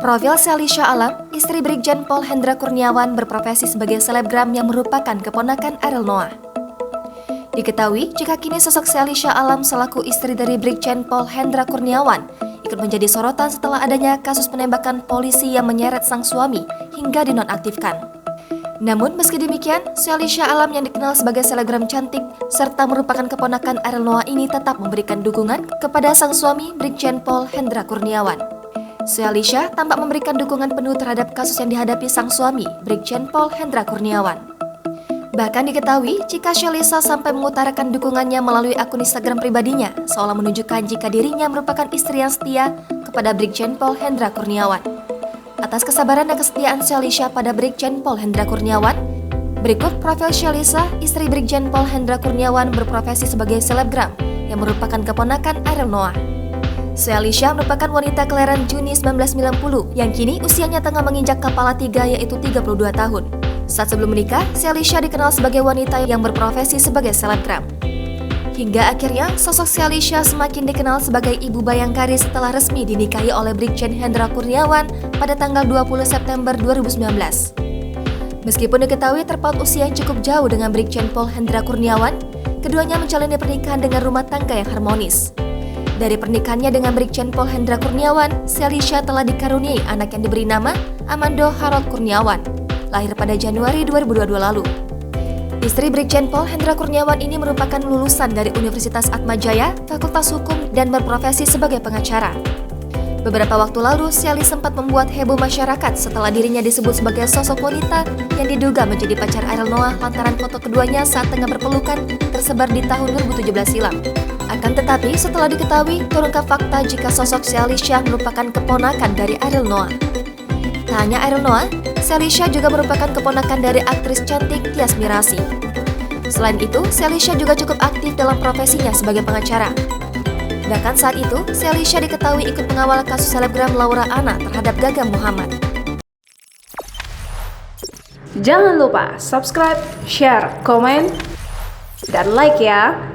Profil Selisha Alam, istri Brigjen Pol Hendra Kurniawan berprofesi sebagai selebgram yang merupakan keponakan Ariel Noah. Diketahui jika kini sosok Selisha Alam selaku istri dari Brigjen Pol Hendra Kurniawan ikut menjadi sorotan setelah adanya kasus penembakan polisi yang menyeret sang suami hingga dinonaktifkan. Namun meski demikian, Selisha Alam yang dikenal sebagai selebgram cantik serta merupakan keponakan Ariel Noah ini tetap memberikan dukungan kepada sang suami Brigjen Pol Hendra Kurniawan. Selisha tampak memberikan dukungan penuh terhadap kasus yang dihadapi sang suami Brigjen Pol Hendra Kurniawan. Bahkan diketahui jika Selisha sampai mengutarakan dukungannya melalui akun Instagram pribadinya, seolah menunjukkan jika dirinya merupakan istri yang setia kepada Brigjen Pol Hendra Kurniawan. Atas kesabaran dan kesetiaan Selisha pada Brigjen Pol Hendra Kurniawan, berikut profil Selisha, istri Brigjen Pol Hendra Kurniawan berprofesi sebagai selebgram yang merupakan keponakan Ariel Noah. Selisha merupakan wanita kelahiran Juni 1990 yang kini usianya tengah menginjak kepala 3 yaitu 32 tahun. Saat sebelum menikah, Selisha dikenal sebagai wanita yang berprofesi sebagai selebgram. Hingga akhirnya, sosok Selisha semakin dikenal sebagai ibu bayangkari setelah resmi dinikahi oleh Brigjen Hendra Kurniawan pada tanggal 20 September 2019. Meskipun diketahui terpaut usia yang cukup jauh dengan Brigjen Pol Hendra Kurniawan, keduanya menjalani pernikahan dengan rumah tangga yang harmonis. Dari pernikahannya dengan Brigjen Pol Hendra Kurniawan, Selisha telah dikaruniai anak yang diberi nama Amando Harold Kurniawan, lahir pada Januari 2022 lalu. Istri Brigjen Pol Hendra Kurniawan ini merupakan lulusan dari Universitas Atmajaya, Fakultas Hukum, dan berprofesi sebagai pengacara. Beberapa waktu lalu, Selisha sempat membuat heboh masyarakat setelah dirinya disebut sebagai sosok wanita yang diduga menjadi pacar Ariel Noah lantaran foto keduanya saat tengah berpelukan tersebar di tahun 2017 silam. Akan tetapi, setelah diketahui, terungkap fakta jika sosok Selisha merupakan keponakan dari Ariel Noah. Tak hanya Ariel Noah, Selisha juga merupakan keponakan dari aktris cantik Tyas Mirasih. Selain itu, Selisha juga cukup aktif dalam profesinya sebagai pengacara. Bahkan saat itu, Selisha diketahui ikut mengawal kasus selebgram Laura Anna terhadap Gaga Muhammad. Jangan lupa subscribe, share, komen, dan like ya!